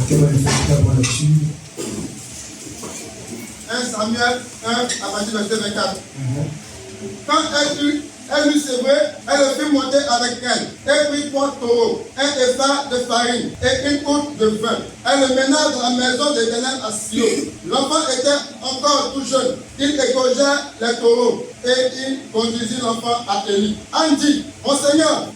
Quel va nous faire une bonne lecture? 1 Samuel 1 à partir du verset 24. Quand elle eut sévré, elle le fit monter avec elle. Elle prit 3 taureaux, un épha de farine et une outre de vin. Elle le mena dans la maison de l'Éternel à Silo. L'enfant était encore tout jeune. Il égorgea les taureaux et il conduisit l'enfant à Élie. Anne dit, mon Seigneur,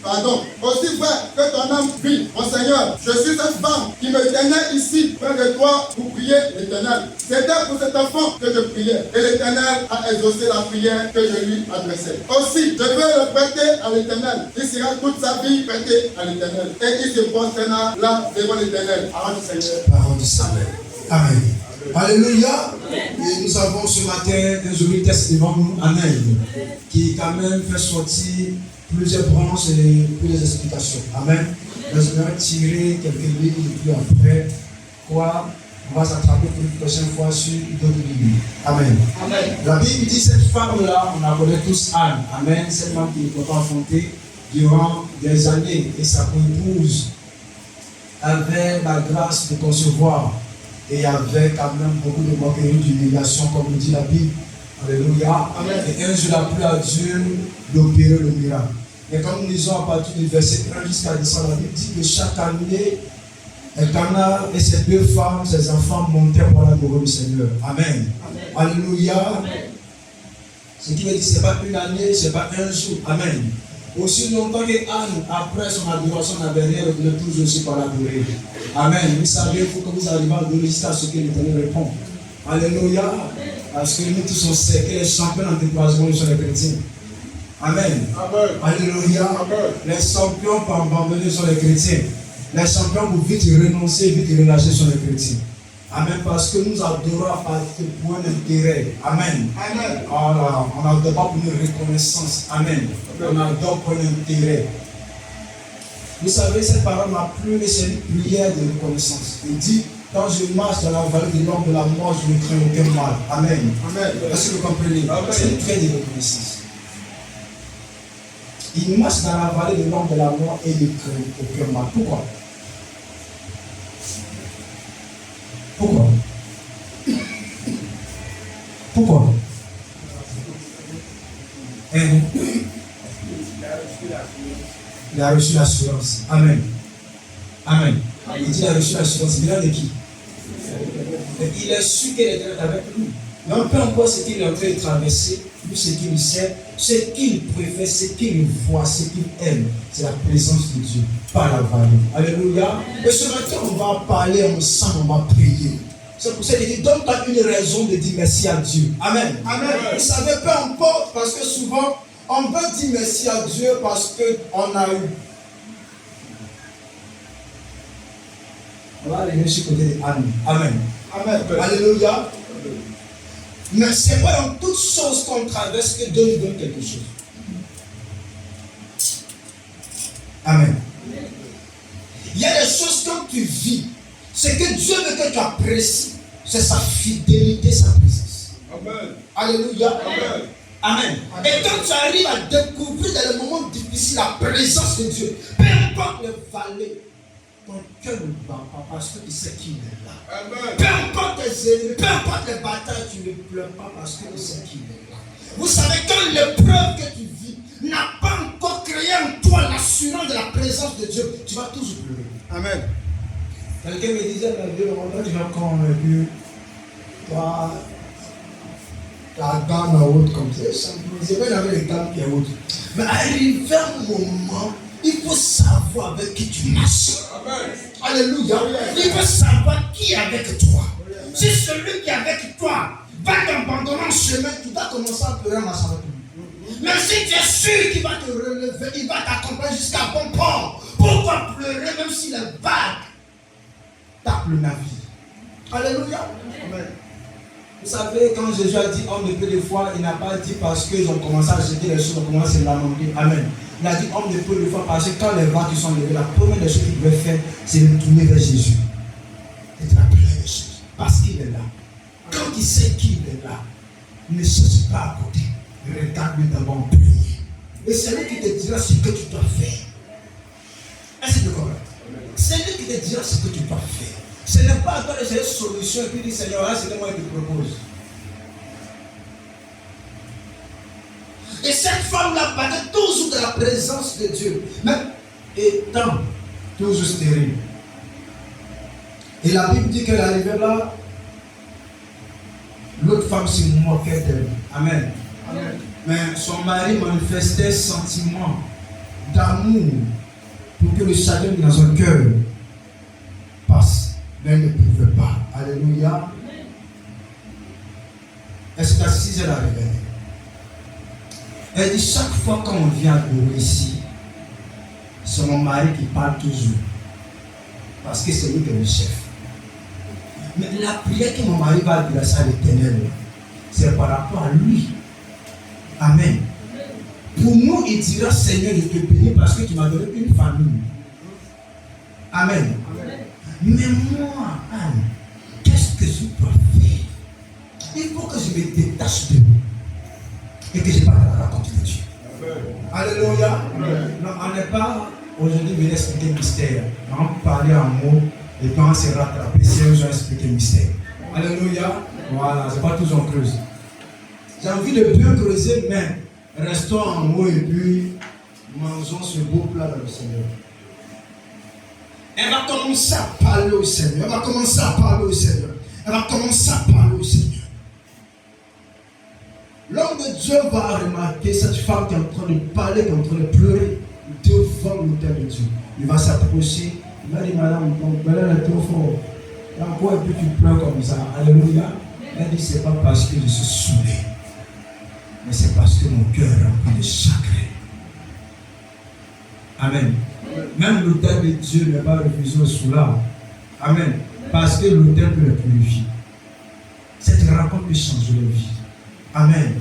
aussi vrai que ton âme vit, mon Seigneur, je suis cette femme qui me tenait ici près de toi pour prier l'Éternel. C'était pour cet enfant que je priais et l'Éternel a exaucé la prière que je lui adressais. Aussi, je veux le prêter à l'Éternel. Il sera toute sa vie prêté à l'Éternel. Et il se prosternera là devant l'Éternel. Parole du Seigneur. Parole du Seigneur. Amen. Alléluia. Et nous avons ce matin un joli texte devant nous, Amen, qui quand même fait sortir plusieurs branches et plusieurs explications. Amen. Nous allons tirer quelques lignes et puis après, quoi, on va s'attraper pour une prochaine fois sur d'autres lignes. Amen. Amen. La Bible dit cette femme-là, on la connaît tous, Anne. Amen. Cette femme qui est confrontée durant des années et sa épouse avait la grâce de concevoir. Et il y avait quand même beaucoup de moqueries, d'humiliation, comme nous dit la Bible. Alléluia. Amen. Et un jour, la pluie à Dieu d'opérer le miracle. Et comme nous lisons à partir du verset 1 jusqu'à 10, la Bible dit que chaque année, Elkanah et ses 2 femmes, ses enfants montaient pour l'adorer le Seigneur. Amen. Amen. Alléluia. Amen. Ce qui veut dire que ce n'est pas une année, ce n'est pas un jour. Amen. Aussi longtemps que Anne, après son adoration, n'avait rien retenu, toujours aussi par l'adorer. Amen. Vous savez, il faut que vous arriviez à adorer jusqu'à ce que l'Éternel répond. Alléluia. Parce que nous tous on sait que les champions en découragement sont les chrétiens. Amen. Amen. Alléluia. Amen. Les champions par abandonner sont les chrétiens. Les champions pour vite renoncer, vite relâcher sont les chrétiens. Amen. Parce que nous adorons à partir de point d'intérêt. Amen. Amen. Alors, on n'adore pas pour une reconnaissance. Amen. On adore pour un intérêt. Vous savez, cette parole m'a plu, mais c'est une prière de reconnaissance. Il dit, quand je marche dans la vallée de l'ombre de la mort, je ne crains aucun mal. Amen. Amen. Est-ce que vous comprenez? C'est une prière de reconnaissance. Il marche dans la vallée de l'ombre de la mort et il ne craint aucun mal. Pourquoi? Pourquoi? Pourquoi? Il a reçu l'assurance. Amen. Amen. Il dit qu'il a reçu l'assurance. Il vient de qui? Il a su qu'il était avec lui. Donc peu importe ce qu'il est en train de traverser, lui ce qu'il sait, ce qu'il préfère, ce qu'il voit, ce qu'il aime, c'est la présence de Dieu, pas la vallée. Alléluia. Et ce matin, on va parler ensemble, on va prier. C'est pour ça qu'il dit, donne-toi une raison de dire merci à Dieu. Amen. Amen. Vous savez, peu importe, parce que souvent, on veut dire merci à Dieu parce qu'on a eu. On va aller sur le côté de Anne. Amen. Amen. Alléluia. Mais c'est pas dans toutes choses qu'on traverse que Dieu nous donne quelque chose. Amen. Il y a des choses que tu vis. Ce que Dieu veut que tu apprécies, c'est sa fidélité, sa présence. Amen. Alléluia. Amen. Amen. Et quand tu arrives à découvrir dans les moments difficiles la présence de Dieu, peu importe les vallées, ton cœur ne bat pas parce que tu sais qu'il est là. Amen. Peu importe tes ennemis, peu importe les batailles, tu ne pleures pas parce que tu sais qu'il est là. Vous savez, quand l'épreuve que tu vis n'a pas encore créé en toi l'assurance de la présence de Dieu, tu vas toujours pleurer. Amen. Quelqu'un me disait, tu vas convaincre, toi, ta gamme à haute comme ça. Je ne sais pas avec les gammes qui est haute. Mais arrivé un moment, il faut savoir avec qui tu marches. Amen. Alléluia. Il faut savoir qui est avec toi. Si celui qui est avec toi va t'abandonner en chemin, tu vas commencer à pleurer en marchant avec lui. Mais si tu es sûr qu'il va te relever, il va t'accompagner jusqu'à bon port. Pourquoi pleurer même si les vagues tapent le navire? Alléluia. Amen. Vous savez, quand Jésus a dit homme de peu de foi, il n'a pas dit parce qu'ils ont commencé à jeter les choses, ils ont commencé à se lamenter. Amen. Il a dit homme de peu de foi parce que quand les vagues sont levées, la première des choses qu'il devait faire, c'est de tourner vers Jésus. C'est la première des choses. Parce qu'il est là. Quand il sait qu'il est là, ne cherche pas à côté. Regarde-lui d'abord en prier. Et c'est lui qui te dira ce que tu dois faire. Est-ce que tu comprends? C'est lui qui te dira ce que tu dois faire. Ce n'est pas à toi de chercher une solution et puis dire Seigneur, là, c'est moi qui te propose. Et cette femme-là parlait toujours de la présence de Dieu, même étant toujours stérile. Et la Bible dit qu'elle arrivait là, l'autre femme se moquait d'elle. Amen. Amen. Mais son mari manifestait sentiment d'amour pour que le chagrin dans son cœur passe. Mais elle ne pouvait pas. Alléluia. Est-ce qu'assise elle arrivait? Elle dit chaque fois quand on vient adorer ici, c'est mon mari qui parle toujours. Parce que c'est lui qui est le chef. Mais la prière que mon mari va adresser à l'Éternel, c'est par rapport à lui. Amen. Pour nous, il dira Seigneur, je te bénis parce que tu m'as donné une famille. Amen. Amen. Mais moi, Anne, qu'est-ce que je dois faire? Il faut que je me détache de vous et que je parle de la rencontre de Dieu. Alléluia. Non, on n'est pas aujourd'hui venu expliquer le mystère. On parler en mots et puis on s'est rattrapé si on a expliqué le mystère. Alléluia. Voilà, c'est pas toujours en creuse. J'ai envie de bien creuser, mais restons en haut et puis mangeons ce beau plat dans le Seigneur. Elle va commencer à parler au Seigneur. Elle va commencer à parler au Seigneur. Elle va commencer à parler au Seigneur. L'homme de Dieu va remarquer cette femme qui est en train de parler, qui est en train de pleurer devant l'autel de Dieu. Il va s'approcher. Il va dire, madame, ton pleur est trop fort. Pourquoi est-ce que tu pleures comme ça? Alléluia. Elle dit, c'est pas parce que je suis saoulé, mais c'est parce que mon cœur est rempli de chagrin. Amen. Même l'autel de Dieu n'est pas refusé au soulard. Amen. Parce que l'autel peut le purifier. Cette rencontre peut changer la vie. Amen.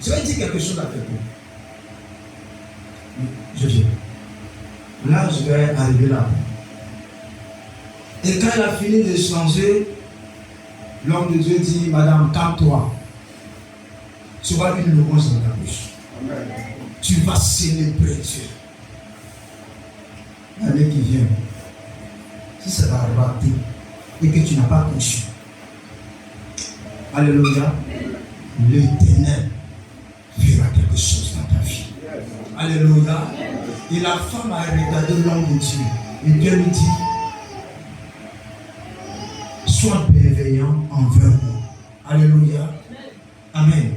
Je vais dire quelque chose avec vous. Je viens. Là, je vais arriver là. Et quand elle a fini d'échanger, l'homme de Dieu dit, madame, calme-toi. Tu vas une louange dans ta bouche. Amen. Tu vas célébrer Dieu. L'année qui vient, si ça va rater et que tu n'as pas conçu, alléluia, l'Éternel fera quelque chose dans ta vie. Alléluia. Et la femme a regardé l'homme de Dieu. Et Dieu lui dit, sois bienveillant envers moi. Alléluia. Amen.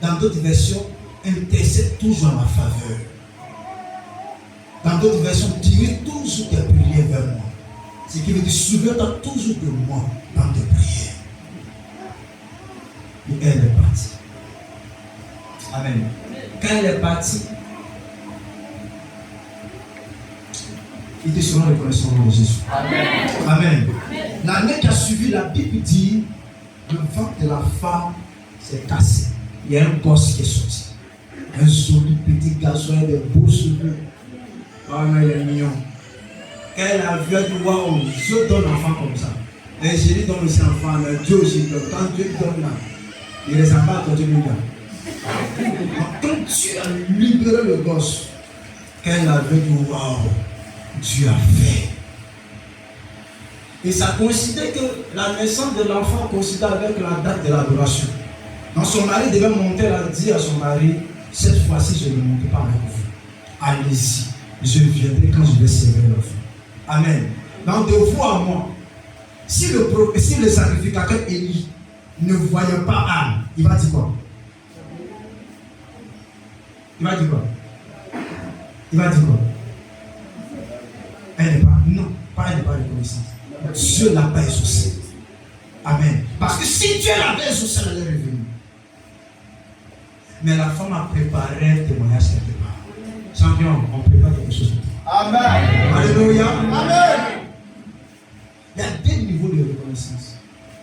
Dans d'autres versions, intercède toujours en ma faveur. Dans d'autres versions, dirige toujours tes prières vers moi. Ce qui veut dire, souviens-toi toujours de moi dans tes prières. Et elle est partie. Amen. Quand elle est partie, il était sûrement reconnaissant de Jésus. Amen. Amen. L'année qui a suivi, la Bible dit, le ventre de la femme s'est cassé. Il y a un gosse qui est sorti. Un joli petit garçon avec des beaux cheveux. Oh, mais il est mignon. Elle a vu, elle dit, waouh, Dieu donne l'enfant comme ça. Et Jésus donne aussi l'enfant, mais Dieu aussi donne. Quand Dieu donne là, il les a pas quand Dieu lui donne. Quand Dieu a libéré le gosse, qu'elle avait dit, waouh, Dieu a fait. Et ça coïncidait que la naissance de l'enfant coïncidait avec la date de l'adoration. Donc son mari devait monter, elle a dit à son mari, cette fois-ci je ne monte pas avec vous. Allez-y, je viendrai quand je vais servir l'enfant. Amen. Donc de vous à moi, si le sacrificateur Élie ne voyait pas Anne, il va dire quoi? Il va dire quoi? Il va dire quoi? Elle n'est pas, non, pas elle n'est pas reconnaissante. Dieu l'a pas exaucé. Amen. Parce que si Dieu l'avait exaucé, elle allait revenir. Mais la femme a préparé un témoignage quelque part. Champion, on prépare quelque chose pour toi. Amen. Alléluia. Amen. Il y a deux niveaux de reconnaissance.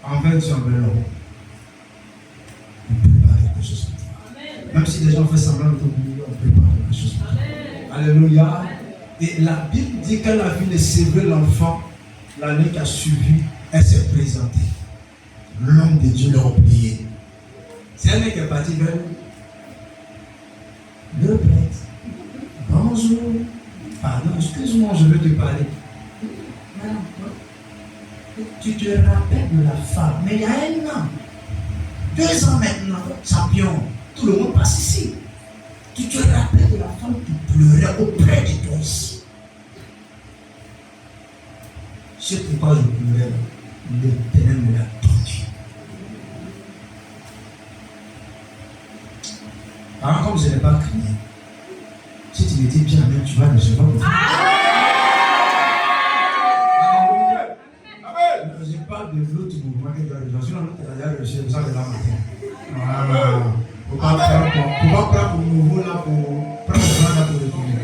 Envers Dieu, envers l'homme. On prépare quelque chose pour toi. Amen. Même si les gens font semblant de t'oublier, on prépare quelque chose pour toi. Amen. Alléluia. Et la Bible dit qu'elle a vu recevoir l'enfant l'année qui a suivi, elle s'est présentée. L'homme de Dieu l'a oublié. C'est elle qui est partie vers le prêtre. Bonjour. Pardon, excuse-moi, je veux te parler. Tu te rappelles de la femme, mais il y a 1 an, 2 ans maintenant, champion, tout le monde passe ici. Tu te rappelles de la femme qui pleurait auprès de toi ici. C'est pourquoi je pleurais, l'Éternel me l'a donné. Alors, comme je n'ai pas crié, si tu me dis bien amen, tu vas recevoir le feu. Je parle de l'autre mouvement qui doit rejoindre. Sinon, l'autre a déjà reçu le sang de la matin. Voilà. Faut pas prendre pour nouveau là pour prendre le sang là pour retourner.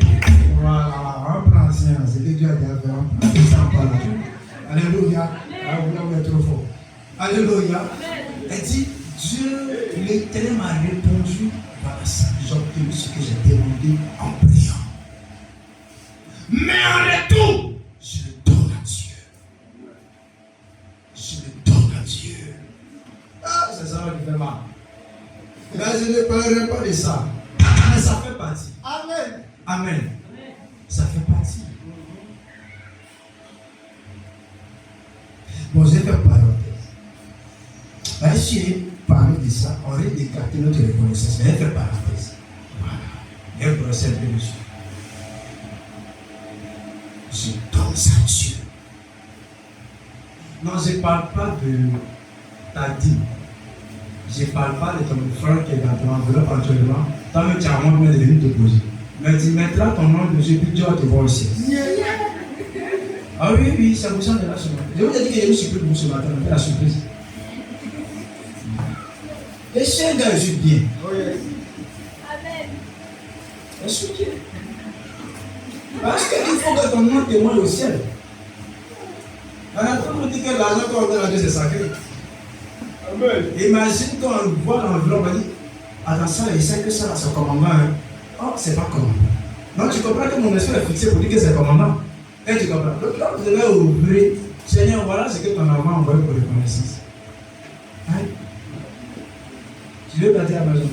Voilà, on prend ancien, c'est que Dieu a déjà fait, on prend ça en parlant. Alléluia. Vous êtes trop fort. Alléluia. Elle dit, Dieu, l'Éternel m'a répondu, voilà ça, j'ai obtenu ce que j'ai demandé en priant. Mais en retour, je le donne à Dieu. Je le donne à Dieu. Ah, c'est ça qui fait mal. Là, je ne parlerai pas de ça. Mais ça fait partie. Amen. Amen. Ça fait partie. Bon, je vais faire parenthèse. Si j'ai parlé de ça, on aurait écarté notre reconnaissance. Je vais faire parenthèse. Voilà. Et procède de Dieu. Je donne ça à Dieu. Non, je ne parle pas de ta dîme. Je ne parle pas de ton frère qui est dans ton enveloppe actuellement. Toi-même, tu as un moment de venir te poser. Mais tu mettras ton nom de Jésus, Dieu va te voir aussi. Ah oui, c'est pour ça de la semaine. Je vous ai dit que j'ai eu une surprise pour ce matin, on fait la surprise. Et c'est un gars, je suis bien. Amen. Je suis bien. Parce qu'il faut que ton nom témoigne au ciel. Alors, tout le monde dit que l'argent qu'on donne à Dieu, c'est sacré. Amen. Imagine quand on voit l'enveloppe, on dit, attention, il sait que ça, c'est commandant. Hein. Oh, c'est pas commandant. Non, tu comprends que mon esprit est fixé pour dire que c'est commandant. Et tu comprends. Donc là, vous devez ouvrir. Seigneur, voilà ce que ton enfant a envoyé pour reconnaissance. Hein? Tu veux partir à la maison?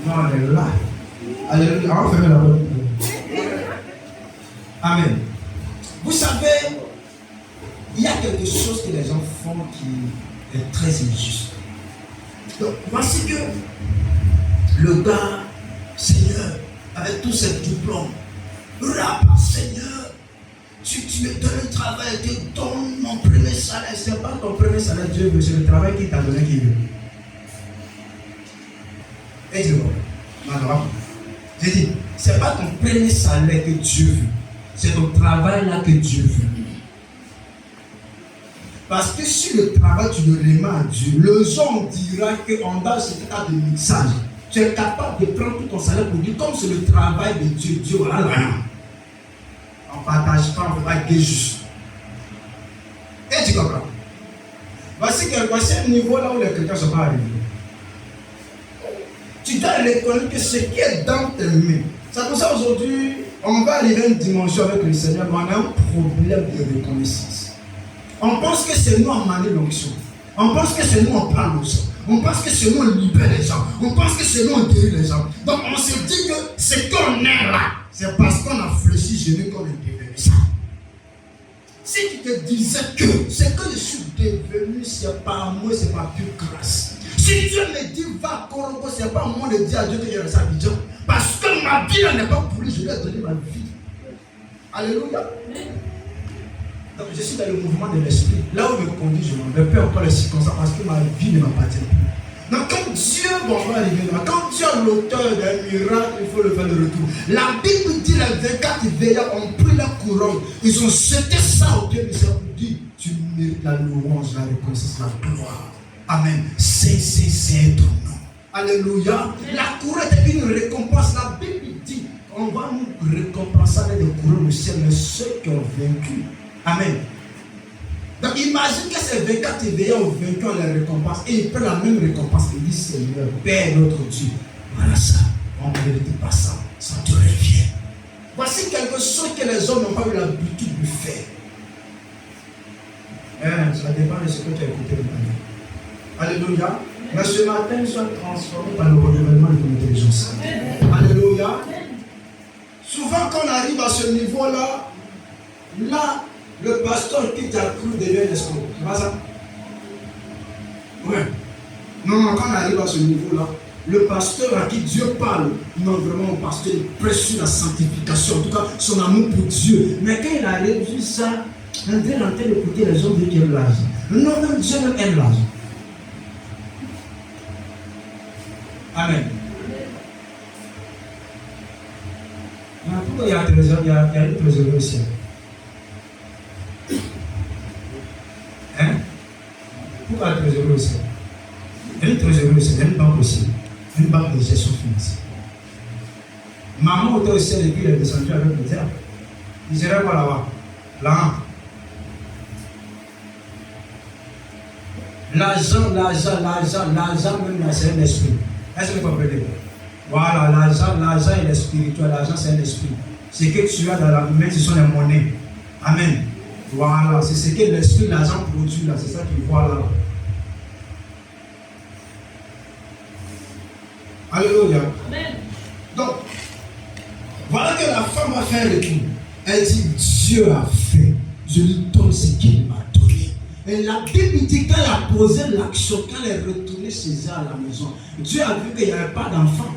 Non, on est là. Alléluia. On va fermer la porte. Amen. Vous savez, il y a quelque chose que les gens font qui est très injuste. Donc, voici que le gars, Seigneur, avec tous ses diplômes, Seigneur, tu me donnes un travail, tu donnes mon premier salaire. Ce n'est pas ton premier salaire, Dieu veut, c'est le travail qu'il t'a donné qu'il veut. Et dis moi, non, j'ai dit, ce n'est pas ton premier salaire que Dieu veut, c'est ton travail là que Dieu veut. Parce que si le travail tu le remets à Dieu, le jour dira qu'en bas ce cas de mixage, tu es capable de prendre tout ton salaire pour dire comme c'est le travail de Dieu, Dieu voilà rien. On ne partage pas, on ne peut pas être juste. Et tu comprends? Voici un niveau là où les chrétiens ne sont pas arrivés. Tu dois reconnaître que ce qui est dans tes mains. C'est pour ça aujourd'hui, on va arriver à une dimension avec le Seigneur, mais on a un problème de reconnaissance. On pense que c'est nous en manier l'onction. On pense que c'est nous en parle l'onction. On pense que c'est nous on libère les gens. On pense que c'est nous on guérit les gens. Donc on se dit que ce qu'on est là, c'est parce qu'on a fléchi Jésus qu'on est devenu ça. Si tu te disais que ce que je suis devenu, c'est pas moi, c'est pas plus grâce. Si Dieu me dit va Congo, c'est pas moi de dire à Dieu que j'ai resté à Abidjan. Parce que ma vie n'est pas pour lui, je lui ai donné ma vie. Alléluia. Donc je suis dans le mouvement de l'esprit. Là où il me conduit, je m'en vais peur par les circonstances parce que ma vie ne m'appartient plus. Donc quand Dieu va arriver là, quand Dieu est l'auteur d'un miracle, il faut le faire de retour. La Bible dit les 24 veilleurs ont pris la couronne. Ils ont jeté ça au pied du Seigneur pour dire tu mérites la louange, la reconnaissance, la gloire. Amen. C'est ton nom. Alléluia. La couronne est une récompense. La Bible dit on va nous récompenser avec des couronnes au ciel, mais ceux qui ont vaincu. Amen. Donc imagine que ces 24 éveillés ont vaincu la récompense et ils prennent la même récompense et disent Seigneur, Père notre Dieu, voilà ça, on ne mérite pas ça, ça te revient. Voici quelque chose que les hommes n'ont pas eu l'habitude de faire. Ça dépend de ce que tu as écouté le matin. Alléluia. Mais ce matin, ils sont transformés par le renouvellement de ton intelligence. Alléluia. Souvent quand on arrive à ce niveau-là, Là, le pasteur qui t'a cru devient l'escroc. C'est pas ça? Ouais. Non, quand on arrive à ce niveau-là, le pasteur à qui Dieu parle, non vraiment un pasteur, il prêche sur la sanctification, en tout cas son amour pour Dieu. Mais quand il a réduit ça, on est en train d'écouter les hommes qui aiment l'argent. Non, même Dieu même aime l'argent. Amen. Mais pourquoi il y a un trésor, il y a une trésorerie au ciel? Hein? Pourquoi la trésorerie au ciel? Il y a une trésorerie au ciel, il y a une banque au ciel, une banque de gestion financière. Maman était au ciel et puis elle est descendue avec le diable. Il dirait quoi là-bas? Là. L'argent, même là, c'est un esprit. Est-ce que vous comprenez? Voilà, l'argent il est spirituel, l'argent c'est un esprit. Ce que tu as dans la main, ce sont les monnaies. Amen. Voilà, c'est ce que l'esprit, l'argent produit là, c'est ça qu'il voit là. Alléluia. Amen. Donc, voilà que la femme a fait un retour. Elle dit, Dieu a fait, je lui donne ce qu'il m'a donné. Et la Bible dit qu'elle a posé l'action, quand elle est retournée chez elle à la maison, Dieu a vu qu'il n'y avait pas d'enfant.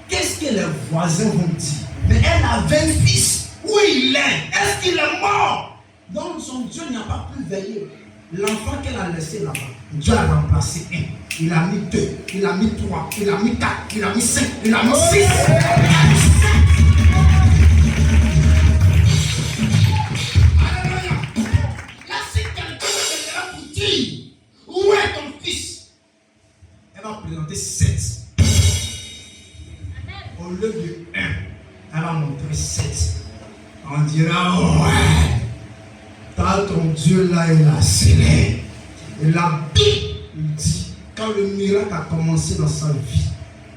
Qu'est-ce que les voisins vont dire? Mais elle avait un fils. Où il est? Est-ce qu'il est mort? Donc son Dieu n'a pas pu veiller. L'enfant qu'elle a laissé là-bas, Dieu a remplacé un. Il a mis 2, il a mis 3, il a mis 4, il a mis 5, il a mis 6. Il a mis 7. Alléluia. Là, si quelqu'un viendra pour dire, où est ton fils? Elle va présenter 7. Au lieu de 1, elle va montrer 7. On dira, ouais, t'as ton Dieu là, il a scellé. Et la Bible dit, quand le miracle a commencé dans sa vie,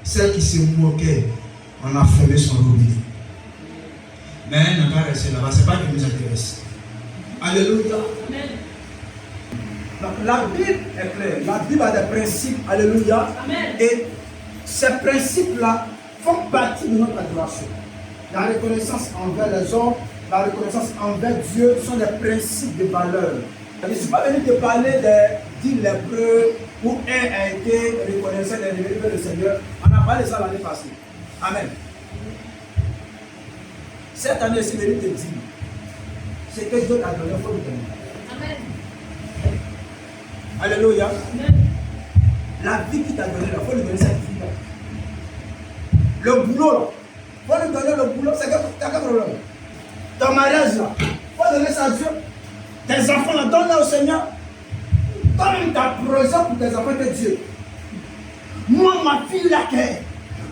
celle qui se moquait, on a fermé son robinet. Mais elle n'a pas resté là-bas, ce n'est pas qui nous intéresse. Alléluia. Donc, la Bible est claire. La Bible a des principes. Alléluia. Amen. Et ces principes-là font partie de notre adoration. La reconnaissance envers les hommes, la reconnaissance envers Dieu sont des principes de valeur. Je ne suis pas venu te parler des lépreux où un a été reconnaissant et révélé vers le Seigneur. On a parlé de ça l'année passée. Amen. Cette année, je suis venu te dire ce que Dieu t'a donné, il faut le donner. Amen. Alléluia. Amen. La vie qu'il t'a donnée, il faut lui donner cette vie-là. Le boulot, il faut lui donner le boulot. C'est quel problème? Ton mariage, là, il faut donner ça à Dieu. Tes enfants, là, donne-les au Seigneur. Donne ta projet pour tes enfants de Dieu. Moi, ma fille, laquelle?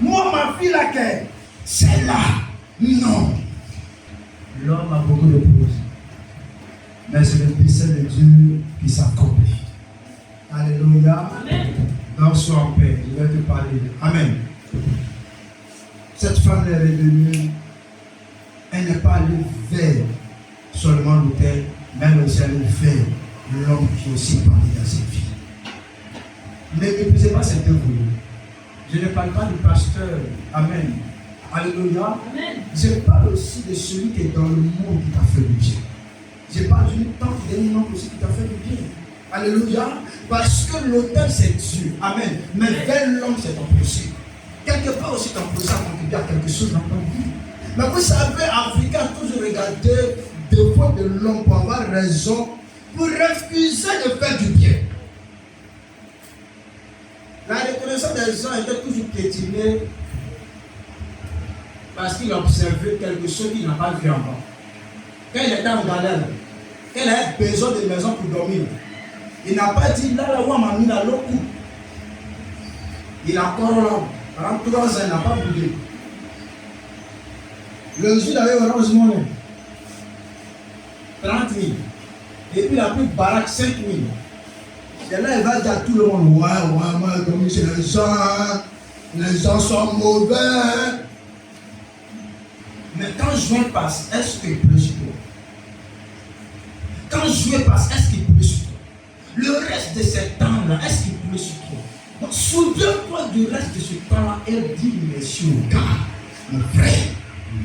Moi, ma fille, laquelle? C'est là. Non. L'homme a beaucoup de choses. Mais c'est le Fils de Dieu qui s'accomplit. Alléluia. Amen. Donc, sois en paix. Je vais te parler. Amen. Cette femme est revenue. Elle n'est pas allée vers seulement l'autel, mais elle aussi allée vers l'homme qui aussi parlé dans cette vie. Ne méprisez pas cette œuvre. Je ne parle pas du pasteur. Amen. Alléluia. Amen. Je parle aussi de celui qui est dans le monde qui t'a fait du bien. Je parle d'une tante qui est dans le monde aussi qui t'a fait du bien. Alléluia. Parce que l'autel c'est Dieu. Amen. Mais vers l'homme c'est ton péché. Quelque part aussi ton péché a contribué à quelque chose dans ton vie. Mais vous savez, Africain a toujours regardé des fois de l'homme pour avoir raison, pour refuser de faire du bien. La reconnaissance des gens était toujours piétinée parce qu'il observait quelque chose qu'il n'a pas vu encore. Quand il était en galère, quand il avait besoin de maison pour dormir, il n'a pas dit là où on m'a mis dans l'eau. Il a encore là, pendant 3 ans, il n'a pas bougé. Le jour, il avait Orange Money 30 000. Et puis il a pris Barak 5 000. Et là, il va dire à tout le monde, ouais, moi, comme c'est les gens sont mauvais. Mais quand juin passe, est-ce qu'il pleut sur toi? Quand juin passe, est-ce qu'il pleut sur toi? Le reste de ce temps-là, est-ce qu'il pleut sur toi? Donc, souviens-toi du reste de ce temps-là et dis merci au gars, mon frère,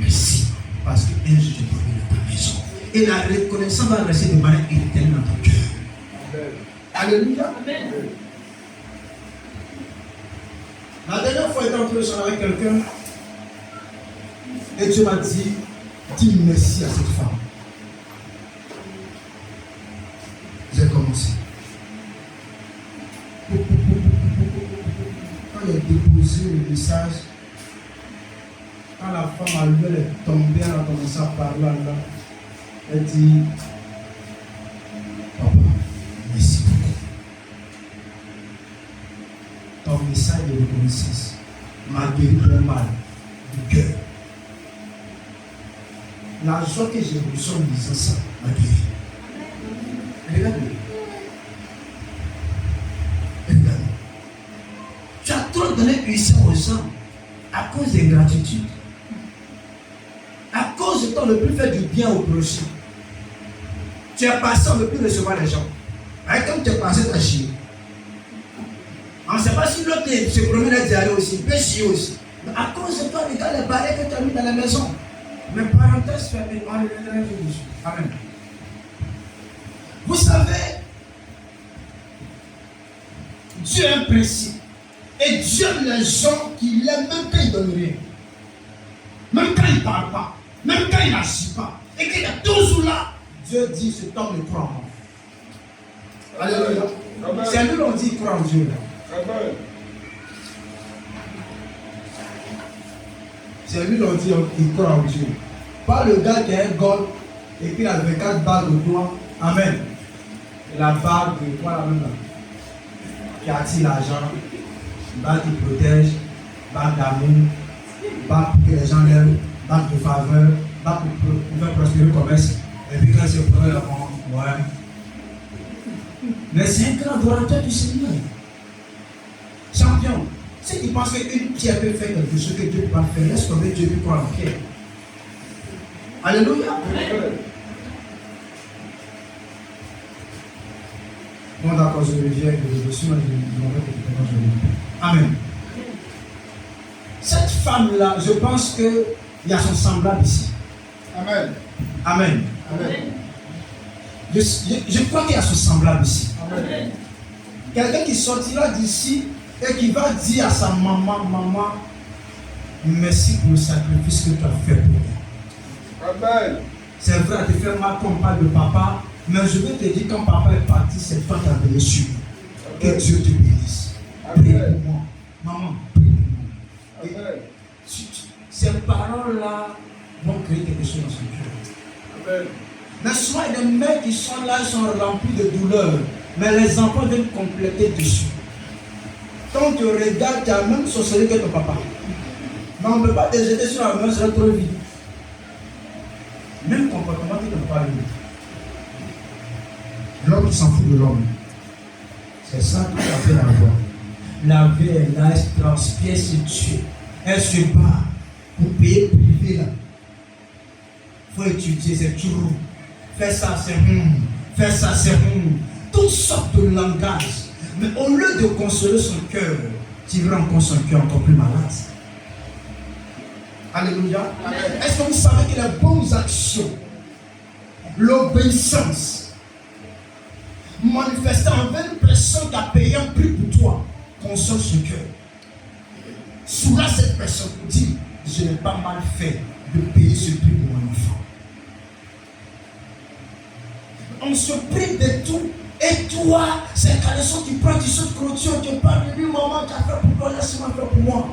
merci. parce qu'un jour tu peux venir dans ta maison. Et la reconnaissance va rester de manière éternelle dans ton cœur. Alléluia. Amen. La dernière fois, j'étais en train de parler avec quelqu'un et Dieu m'a dit, dis merci à cette femme. J'ai commencé. Quand il a déposé le message, quand la femme à lui, elle est tombée, elle a commencé à parler à là. Elle dit, papa, merci beaucoup. Ton message de reconnaissance m'a guéri très mal du cœur. La joie que j'ai reçue en disant ça m'a guéri. Regarde-le. Regarde. Tu as trop donné puissance aux gens à cause d'ingratitude. À cause de toi, ne plus faire du bien au prochain. Tu es passé, on ne peut plus recevoir les gens. Et comme tu es passé, tu as chié. On ne sait pas si l'autre se promène à diarrhée aussi, il peut chier aussi. Mais à cause de toi, regarde les barrières que tu as mis dans la maison. Mais parenthèse fermée, on reviendra dessus. Amen. Vous savez, Dieu a un principe. Et Dieu aime les gens qui l'aiment même quand ils ne donnent rien. Même quand il ne parle pas. Même quand il n'agit pas. Et qu'il est toujours là. Dieu dit, cet homme croit en moi. Alléluia. C'est lui qu'on dit, il croit en Dieu. Amen. C'est lui qu'on dit, il croit en Dieu. Pas le gars qui a un gold et qui a 24 balles de doigts. Amen. Et la bague de quoi la même là? Qui attire l'argent. Bague qui protège. Bague d'amour. Bague pour que les gens l'aiment. Bague de faveur. Bague pour faire prospérer le commerce. Et puis quand c'est pour eux, ouais. Mais c'est un grand adorateur du Seigneur. Champion. Si tu penses qu'une pierre peut faire quelque chose que Dieu ne peut pas faire, laisse tomber, Dieu lui croit en pierre. Alléluia. Bon, d'accord, je reviens. Je suis Amen. Cette femme-là, je pense qu'il y a son semblable ici. Amen. Amen. Amen. Je crois qu'il y a son semblable ici. Amen. Quelqu'un qui sortira d'ici et qui va dire à sa maman, maman, merci pour le sacrifice que tu as fait pour moi. Amen. C'est vrai, tu fais mal quand on parle de papa, mais je vais te dire, quand papa est parti, c'est toi qui as veillé sur lui. Que Dieu te bénisse. Prie pour moi. Maman, prie pour moi. Amen. Ces paroles-là vont créer quelque chose dans son cœur. Amen. Mais souvent, il y a des mères qui sont là, ils sont remplis de douleur, mais les enfants viennent compléter dessus. Quand tu regardes, tu as même sorcelé que ton papa. Mais on ne peut pas te jeter sur la main, c'est trop vite. Même comportement qui ne peut pas lui. L'homme qui s'en fout de l'homme. C'est ça tout à fait la voix. La vie est là, elle se transpire, elle se tue. Elle se bat pour payer privé là. Il faut étudier, c'est toujours. Fais ça, c'est Fais ça, c'est toutes sortes de langages. Mais au lieu de consoler son cœur, tu rends son cœur encore plus malade. Alléluia. Est-ce que vous savez que les bonnes actions, l'obéissance, manifester envers une personne qui a payé un prix pour toi, console son cœur. Soulage cette personne pour dire, je n'ai pas mal fait de payer ce prix pour mon enfant. On se prive de tout. Et toi, c'est la leçon tu prends, tu sautes clôture, tu parles de lui, maman, tu as fait pour toi, laisse-moi faire pour moi.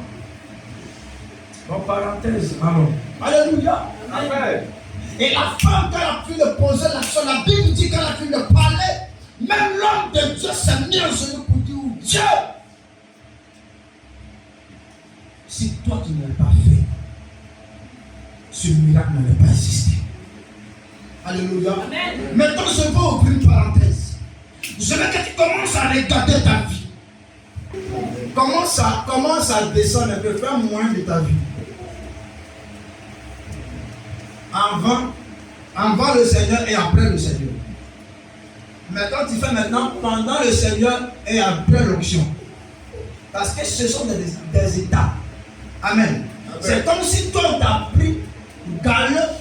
Bon, parenthèse, alors. Alléluia. Amen. Et la femme, quand elle a pu le poser l'action, la Bible dit qu'elle a pu le parler, même l'homme de Dieu s'est mis en genoux pour dire, Dieu, si toi tu ne l'as pas fait, ce miracle n'allait pas exister. Alléluia. Amen. Maintenant, je veux ouvrir une parenthèse. Je veux que tu commences à regarder ta vie. Commence à descendre un peu, faire moins de ta vie. Avant le Seigneur et après le Seigneur. Mais quand tu fais maintenant pendant le Seigneur et après l'onction. Parce que ce sont des étapes. Amen. C'est comme si toi on t'a pris galop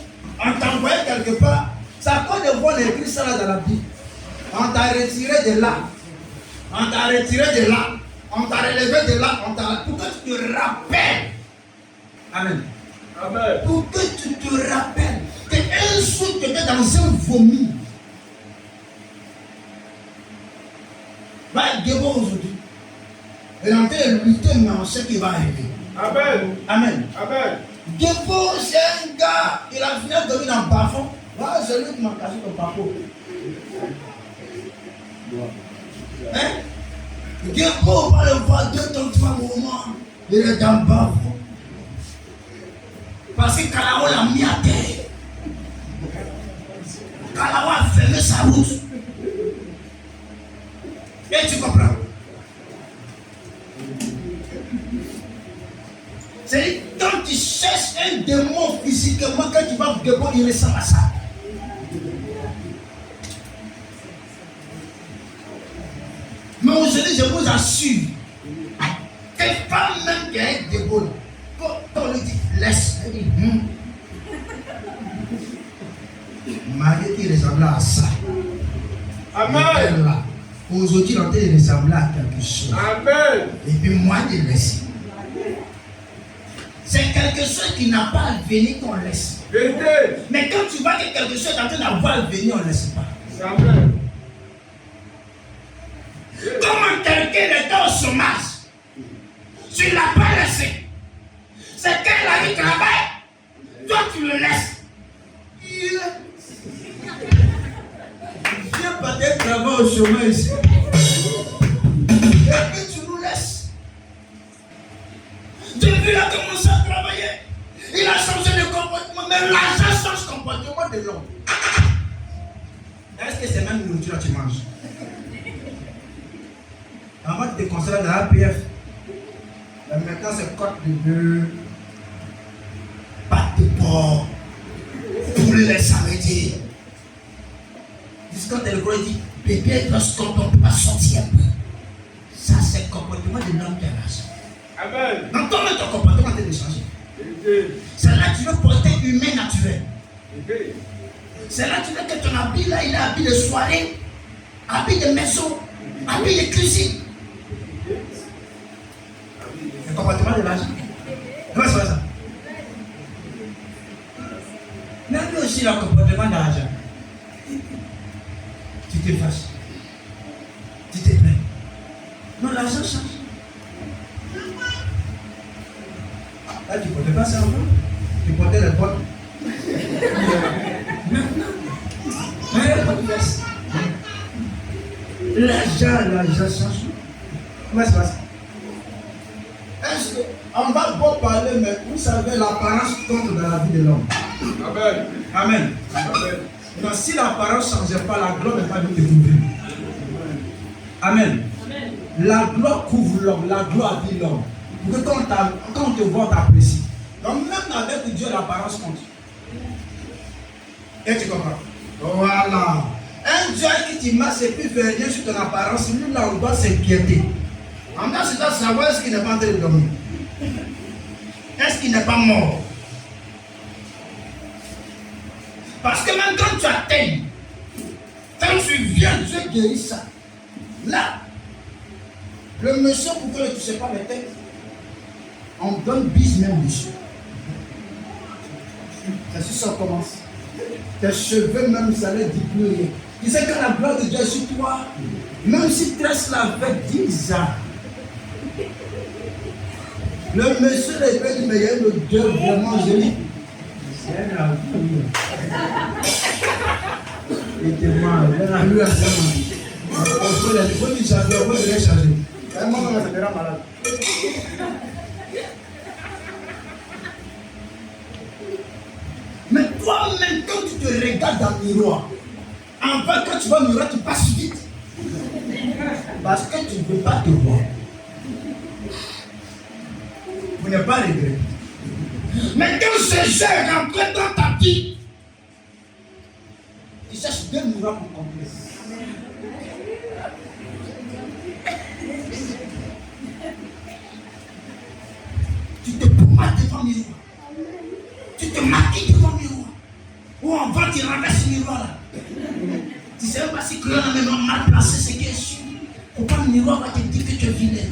On t'a envoyé quelque part. C'est à quoi de voir écrit ça là dans la Bible. On t'a retiré de là. On t'a retiré de là. On t'a relevé de là. Pour que tu te rappelles. Amen. Amen. Pour que tu te rappelles qu'un jour tu étais dans un vomi. Va être Gebo aujourd'hui. Et en train de lutter, mais on sait qu'il va arriver. Amen. Amen. Amen. Gebo, c'est un gars, il a fini de dormir dans le bas-fond. Voilà, c'est lui qui m'a cassé ton parcours. Hein? Gebo va le voir 2 temps, 3 moments. Il est dans le bas-fond. Parce que Kalao l'a mis à terre. Kalao a fermé sa route. Et tu comprends? C'est quand tu cherches un démon physiquement, quand tu vas Gebo, il ressemble à ça. Mais aujourd'hui, je vous assure, que pas même qui est Gebo, quand on lui dit laisse, elle dit Marie qui ressemble à ça. Amen. Là, aujourd'hui, on est ressemblé à quelque chose. Amen. Et puis moi, je laisse. C'est quelque chose qui n'a pas à venir qu'on laisse. Vérité. Mais quand tu vois que quelque chose est en train d'avoir à venir, on ne laisse pas. Amen. Comment quelqu'un est au chômage, tu ne l'as pas laissé. C'est qu'elle a dit travail, toi tu le laisses. Il vient peut-être travailler au chômage ici. Et puis tu nous laisses. Depuis qu'il a commencé à travailler, il a changé de comportement, mais l'argent change le comportement de l'homme. Est-ce que c'est même nourriture que tu manges? Avant tu te considères dans l'APF. Maintenant c'est côte de bœuf, pâte de porc, poulet les samedis. Jusqu'à quand le gros dit, bébé, lorsqu'on ne peut pas sortir un peu. Ça c'est le comportement de l'homme qui a l'argent. Amen. Donc comment ton comportement est changé? C'est là que tu veux porter humain naturel. C'est là que tu veux que ton habit là, il est habit de soirée, habit de maison, habit de cuisine. Le comportement de l'argent. Comment c'est ça? Même lui aussi, le comportement de l'argent. Tu t'effaces. Tu te plains. Non, l'argent change. Là, tu ne portais pas ça avant. Tu portais les bottes. L'argent change. Comment ça passe? Est-ce qu'on va pas parler, mais vous savez, l'apparence compte dans la vie de l'homme. Amen. Amen. Amen. Donc, si l'apparence ne changeait pas, la gloire n'est pas de couvrir. Amen. Amen. La gloire couvre l'homme, la gloire habille l'homme. Pour que quand on te voit, on t'apprécie. Donc, même avec Dieu, l'apparence compte. Et tu comprends? Voilà. Un Dieu qui te masse et puis fait rien sur ton apparence, lui, là, on doit s'inquiéter. En même temps, c'est à savoir est-ce qu'il n'est pas en train de dormir. Est-ce qu'il n'est pas mort? Parce que même quand tu atteins, quand tu viens, Dieu guérit ça. Là, le monsieur, pour que ne touche pas les têtes, on donne bise même monsieur. C'est si ça commence. Tes cheveux même, ça les dit plus rien. Tu sais que la gloire de Dieu est sur toi, même si tu restes là avec 10 ans, le monsieur les fait du meilleur de Dieu vraiment joli. C'est la vie. Il te ment, il a lui à sa main. On peut les faut du changer, on peut les changer. Un moment, on se verra malade. Mais toi-même, quand tu te regardes dans le miroir, en fait, quand tu vois le miroir, tu passes vite. Parce que tu ne veux pas te voir. Vous n'êtes pas regretté. Mais quand ce jeu est rentré dans ta vie, tu cherches 2 miroirs pour compléter. Tu te pommades devant le miroir. Tu te maquilles devant le miroir. quand tu renverses ce miroir là, tu ne sais même pas si Crayon a même mal placé ce qui est sûr. Pourquoi le miroir va te dire que tu es vilain?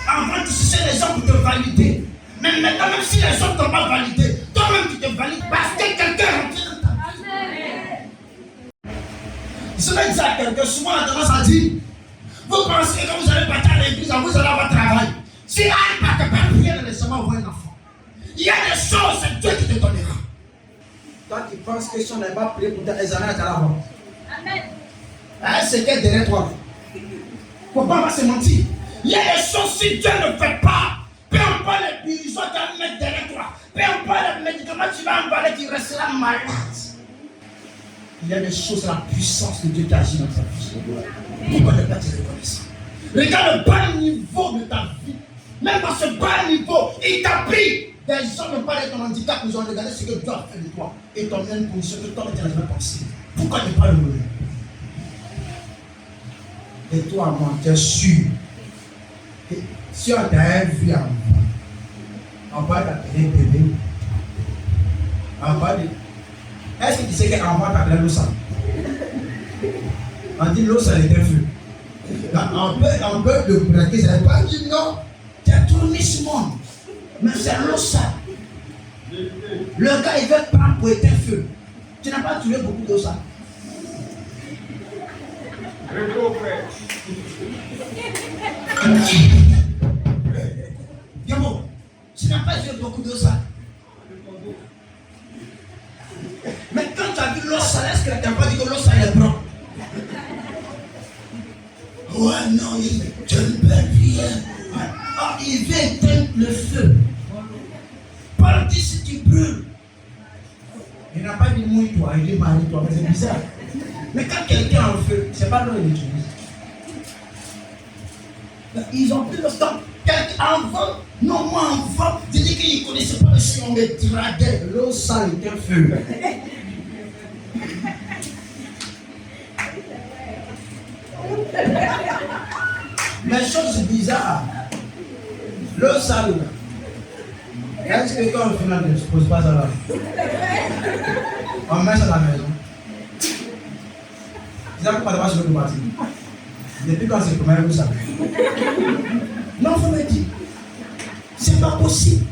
Avant, tu cherchais les gens pour te valider. Mais maintenant, même si les gens ne t'ont pas validé, toi-même tu te valides parce que quelqu'un est rentré dans ta vie. Je vais dire à quelqu'un, souvent on a tendance à dire, vous pensez que quand vous allez partir à l'église, vous allez avoir travail. Si elle ne part pas prier dans les chemins, vous voyez un enfant. Il y a des choses, c'est Dieu qui te donnera. Toi, tu penses que si on n'a pas prié pour tes examens, tu vas l'avoir. Amen. C'est qu'elle derrière toi. Il ne faut pas se mentir. Il y a des choses, si Dieu ne fait pas, peu importe les guérisons tu vas mettre derrière toi, peu importe les médicaments tu vas emballer, tu resteras malade. Il y a des choses, la puissance de Dieu qui agit dans ta vie. Pourquoi ne pas te reconnaître? Regarde le bas niveau de ta vie. Même dans ce bas niveau, il t'a pris. Des gens n'ont pas de ton handicap, ils ont regardé ce que Dieu a fait de toi. Et t'ont mis une condition que toi, tu n'as jamais pensé. Pourquoi ne pas le voir? Et toi, moi, tu es sûr. Si on t'a vu en bas d'appeler bébé, en bas de. Est-ce que tu sais qu'en bas t'appelles l'eau sale? On dit l'eau sale est un feu. On peut le braquer, ça n'est pas dit non. Tu as tourné ce monde. Mais c'est l'eau sale. Le gars il veut te prendre pour éteindre feu. Tu n'as pas tué beaucoup d'eau sale. Bon, tu n'as pas tué beaucoup d'eau sale. Mais quand tu as vu l'eau sale, est-ce que tu n'as pas dit que l'eau sale est propre? Ouais, non, tu ne peux rien. Ah, il veut éteindre le feu. Paul dit si tu brûles. Il n'a pas dit mouille-toi, il dit marie-toi, mais c'est bizarre. Mais quand quelqu'un est en feu, c'est pas l'eau qu'il utilise. Ils ont pris le temps. Avant, non, moi enfant, je dis qu'ils ne connaissaient pas le si on me draguait. L'eau sale était un feu. Mais chose bizarre, l'eau sale. Est-ce que quand on finit, on ne se pose pas ça là? On met ça à la maison. Ils n'ont pas de voir sur le bâtiment. Depuis quand c'est comme ça? Non, vous me dites, c'est pas possible.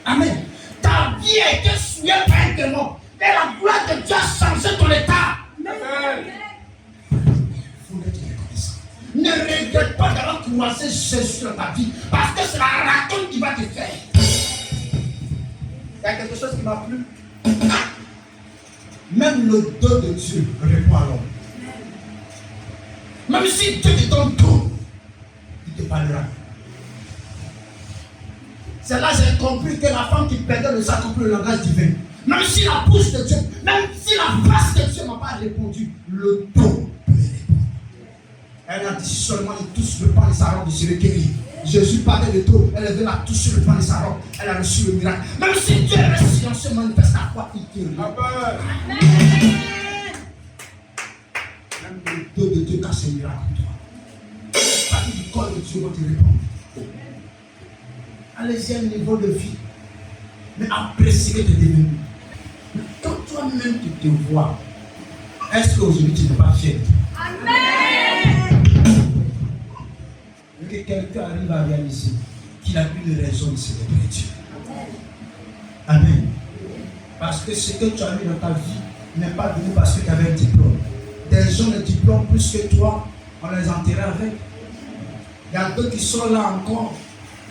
Amen. Ta vie a été souillée par un démon. Et la gloire de Dieu a changé ton état. Amen. Vous êtes reconnaissant. Ne regrette pas d'avoir croisé Jésus dans ta vie. Parce que c'est la raconte qui va te faire. Il y a quelque chose qui m'a plu. Même le dos de Dieu répond à l'homme. Même si Dieu te donne tout, il te parlera. C'est là que j'ai compris que la femme qui perdait le sac compris le langage divin. Même si la bouche de Dieu, même si la face de Dieu n'a pas répondu, le dos peut répondre. Elle a dit seulement il touche le pan de sa robe, il serait guéri. Jésus parlait de dos, elle est venue à toucher le pan de sa robe, elle a reçu le miracle. Même si Dieu reste silencieux, manifeste à quoi il guérit. Amen. Même le dos de Dieu casse un miracle pour toi. La partie du corps de Dieu va te répondre. Allez-y à un niveau de vie. Mais apprécie que tu es devenu. Quand toi-même tu te vois, est-ce qu'aujourd'hui tu n'es pas fier? Amen. Que quelqu'un arrive à réaliser qu'il a une raison de célébrer Dieu. Amen. Parce que ce que tu as eu dans ta vie n'est pas venu parce que tu avais un diplôme. Des gens de diplôme plus que toi, on les enterrait avec. Il y a d'autres qui sont là encore.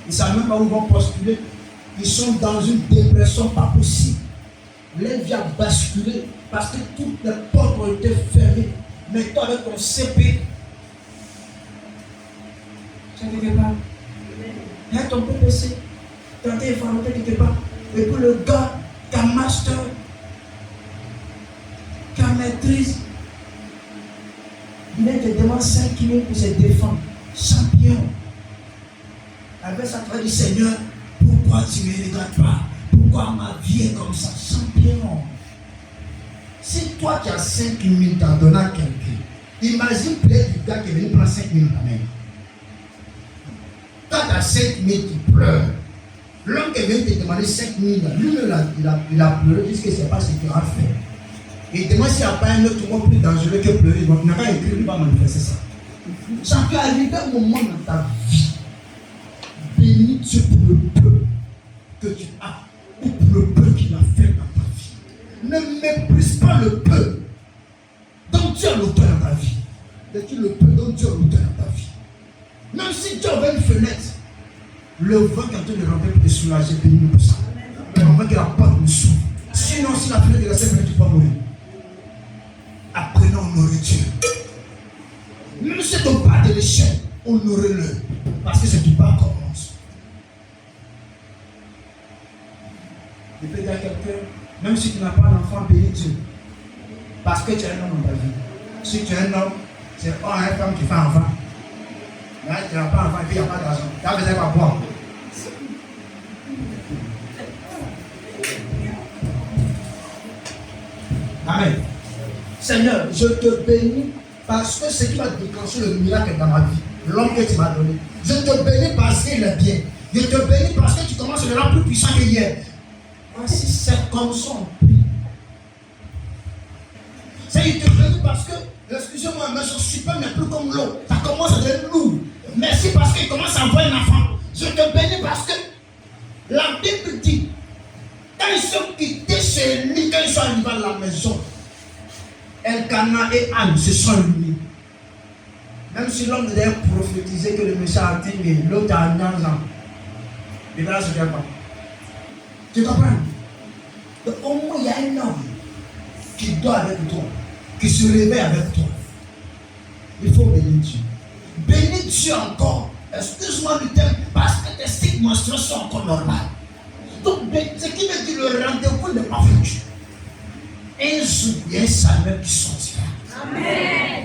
Ils ne savent même pas où ils vont postuler. Ils sont dans une dépression pas possible. Leur vie a basculé parce que toutes les portes ont été fermées. Mais toi, avec ton CP, tu ne quelque part. Il y a ton PPC. Tu as été informaté quelque part. Et puis le gars qui a master, qui a maîtrise, il te demande 5 000 pour se défendre. Champion. Avec ça, tu vas dire Seigneur, pourquoi tu ne me regardes pas? Pourquoi ma vie est comme ça? Champion. Si toi qui as 5 000, tu en donnes à quelqu'un, imagine peut-être du gars qui est venu prendre 5 000 quand même. Toi tu as 5 000 qui pleurent. L'homme qui vient te demander 5 000, lui, il a pleuré puisque ce n'est pas ce qu'il a fait. Et il demande s'il n'y a pas un autre mot plus dangereux que pleurer. Donc, il n'a pas écrit, il va manifester ça. Ça peut arriver un moment dans ta vie. Bénis Dieu pour le peu que tu as ou pour le peu qu'il a fait dans ta vie. Ne méprise pas le peu dont Dieu a l'auteur dans ta vie. C'est le peu dont Dieu a l'auteur dans ta vie. Même si Dieu avait une fenêtre, le vent qui est en train de rentrer pour te soulager, bénis-nous pour ça. On va que la porte nous s'ouvre. Sinon, si la fenêtre est restée, tu vas mourir. Apprenons à honorer Dieu. Même si ton pas de l'échelle, honorez-le. Parce que c'est du bas commence. Je peux dire à quelqu'un, même si tu n'as pas d'enfant, bénis Dieu. Parce que tu es un homme dans ta vie. Si tu es un homme, c'est pas une femme qui fait enfant. Là, tu n'as pas d'enfant et puis il n'y a pas d'argent. Tu as besoin de boire. Amen. Seigneur, je te bénis parce que ce qui va déclencher le miracle dans ma vie, l'homme que tu m'as donné. Je te bénis parce qu'il est bien. Je te bénis parce que tu commences à devenir plus puissant que hier. Voici, c'est comme ça on prie. Je te bénis parce que, excusez-moi, mais je ne suis pas mais plus comme l'eau. Ça commence à devenir lourd. Merci parce qu'il commence à avoir un enfant. Je te bénis parce que la Bible dit, quand ils sont quittés chez lui, quand ils sont arrivés à la maison, Elkana et Anne se sont unis. Même si l'homme devait prophétiser que le monsieur a dit, mais l'autre a 9 ans. Il ne se fait pas. Tu comprends? Donc au moins il y a un homme qui dort avec toi, qui se réveille avec toi. Il faut bénir Dieu. Bénis Dieu encore. Excuse-moi du terme, parce que tes cycles menstruels sont encore normales. Donc ce qui veut dire le rendez-vous n'est pas venu. Et un jour, il y a un Samuel qui sortira. Amen.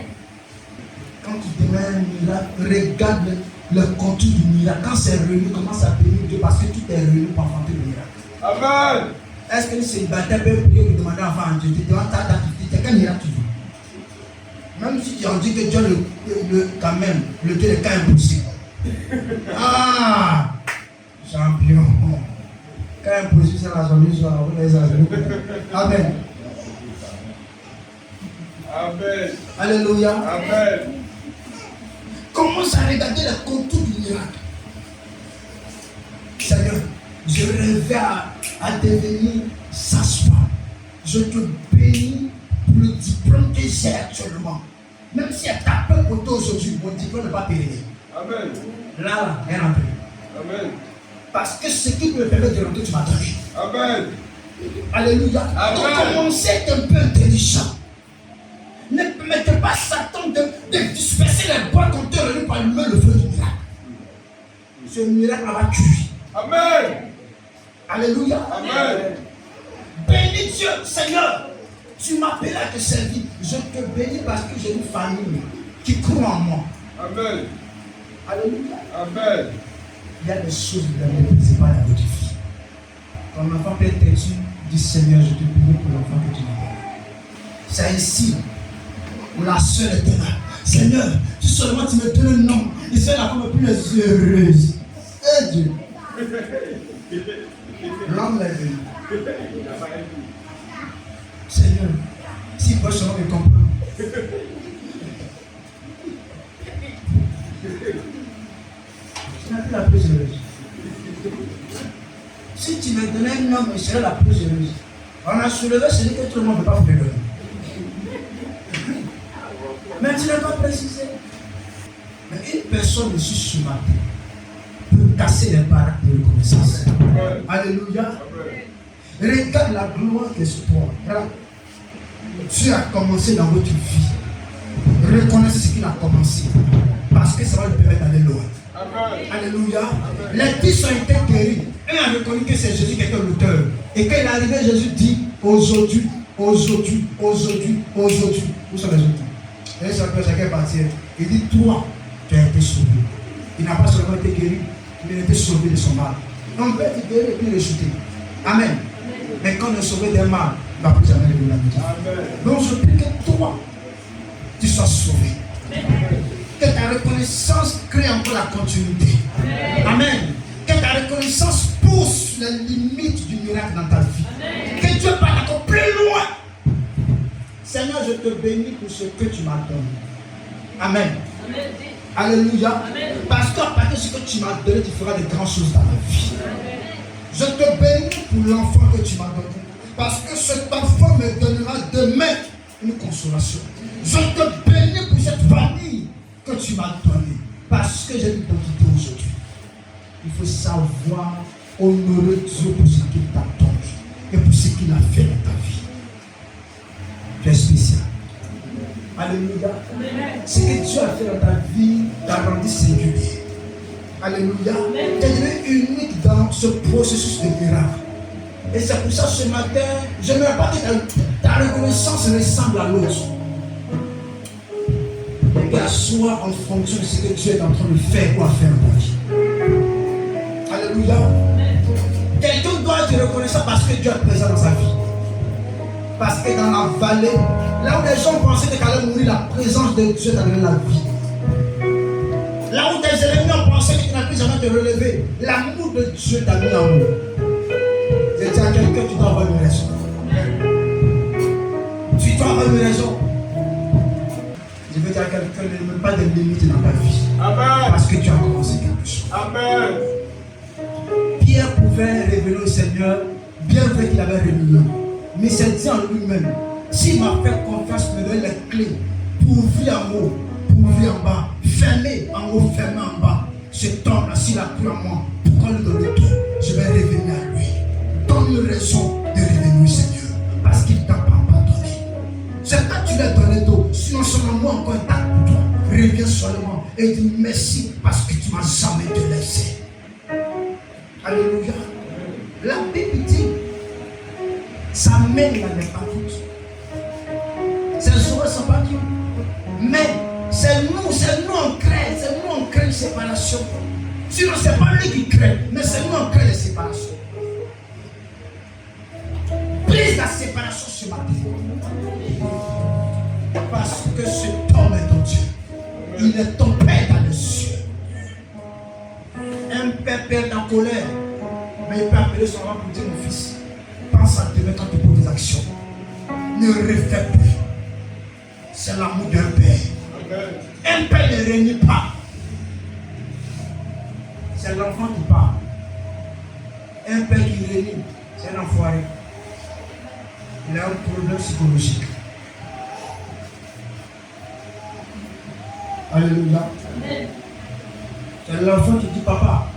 Quand tu demandes un miracle, regarde le contour du miracle. Quand c'est réuni, commence à bénir Dieu parce que tout est réuni pour enfanter le miracle. Amen. Est-ce que le célibataire peut prier pour demander enfant à Dieu? Tu demandes ta activité, quel miracle tu veux? Même si tu as dit que Dieu quand même, le Dieu est quand même impossible. Ah, champion. Quand impossible, c'est la journée, les amis. Amen. Amen. Alléluia. Amen. Commence à regarder le contour du miracle. Seigneur, je rêvais à devenir sage-femme. Je te bénis pour le diplôme que j'ai actuellement. Même si elle t'appelle pour toi aujourd'hui, mon diplôme n'est pas périllé. Amen. Là, elle est rentrée. Amen. Parce que ce qui me permet de rentrer, tu m'as donné. Amen. Alléluia. Amen. Donc commencez à être un peu intelligent. Ne permettez pas Satan de disperser les bois qu'on te réunit pour allumer le feu du miracle. Ce miracle va cuire. Amen. Alléluia. Amen. Bénis Dieu, Seigneur. Tu m'appelles à te servir. Je te bénis parce que j'ai une famille qui croit en moi. Amen. Alléluia. Amen. Il y a des choses que vous ne méprisez pas dans votre vie. Ton enfant peut être têtu, dis Seigneur, je te bénis pour l'enfant que tu m'as donné. C'est ici où la seule est là. Seigneur, si seulement tu me donnes un nom, et c'est la femme plus heureuse. Eh Dieu. L'homme l'a venu. Seigneur, si moi je me comprends. Je n'ai plus la plus heureuse. Si tu me donnais un homme, je serais la plus heureuse. On a soulevé celui que tout le monde ne peut pas vous donner. Mais tu n'as pas précisé. Mais une personne ici ce matin peut casser les baraques de reconnaissance. Alléluia. Regarde la gloire de ce toi. Dieu a commencé dans votre vie. Reconnaissez ce qu'il a commencé. Parce que ça va lui permettre d'aller loin. Alléluia. Les 10 ont été guéris. Un a reconnu que c'est Jésus qui était l'auteur. Et quand il est arrivé, Jésus dit aujourd'hui. Où sont les autres? Et c'est un chacun partir. Il dit toi, tu as été sauvé. Il n'a pas seulement été guéri, il a été sauvé de son mal. On peut être guéri et puis rechuter. Amen. Mais quand on est sauvé des mal, il ne va plus jamais revenir à la vie. Donc je prie que toi, tu sois sauvé. Que ta reconnaissance crée encore la continuité. Amen. Que ta reconnaissance pousse sur les limites du miracle dans ta vie. Que Dieu parte encore plus loin. Seigneur, je te bénis pour ce que tu m'as donné. Amen. Alléluia. Parce qu'à partir de ce que tu m'as donné, tu feras de grandes choses dans ta vie. Je te bénis pour l'enfant que tu m'as donné. Parce que cet enfant me donnera demain une consolation. Je te bénis pour cette famille que tu m'as donnée. Parce que j'ai une identité aujourd'hui. Il faut savoir honorer Dieu pour ce qu'il t'a donné et pour ce qu'il a fait dans ta vie. Tu es spécial. Alléluia. Ce que Dieu a fait dans ta vie t'a rendu singulier. Alléluia. Tu es devenu unique dans ce processus de miracle. Et c'est pour ça ce matin, je ne veux pas que ta reconnaissance ressemble à l'autre. Mais qu'elle soit en fonction de ce que Dieu est en train de faire ou à faire dans ta vie. Alléluia. Quelqu'un doit être reconnaissant parce que Dieu est présent dans sa vie. Parce que dans la vallée, là où les gens pensaient que tu allais mourir, la présence de Dieu t'a donné la vie. Là où tes ennemis ont pensé que tu n'as plus jamais te relever, l'amour de Dieu t'a mis en haut. Je dis à quelqu'un, tu dois avoir une raison. Tu dois avoir une raison. Je veux dire à quelqu'un, ne mets pas de limites dans ta vie. Amen. Parce que tu as commencé quelque chose. Amen. Pierre pouvait révéler au Seigneur, bien vrai qu'il avait révélé. Mais c'est dit en lui-même, s'il m'a fait confiance, me donner les clés pour ouvrir en haut, pour ouvrir en bas, fermer en haut, fermer en bas. Cet homme-là, s'il a cru en moi, pourquoi lui donner tout? Je vais revenir à lui. Donne une raison de revenir, Seigneur, parce qu'il ne t'a pas pardonné. C'est quand tu lui as donné tout, sinon seulement moi encore un tas pour toi. Reviens seulement et dis merci parce que tu m'as jamais te laissé. Alléluia. La Bible dit, sa main n'est pas toute. Ses oreilles ne sont pas toutes. Mais c'est nous on crée une séparation. Sinon, ce n'est pas lui qui crée, mais c'est nous on crée les séparations. Brise la séparation ce matin. Parce que cet homme est ton Dieu. Il est ton Père dans les cieux. Un père perd en colère, mais il peut appeler son enfant pour dire mon fils, pense à demain quand tu prends des actions. Ne refais plus. C'est l'amour d'un père. Un père ne règne pas. C'est l'enfant qui parle. Un père qui règne, c'est un enfoiré. Il a un problème psychologique. Alléluia. C'est l'enfant qui dit papa,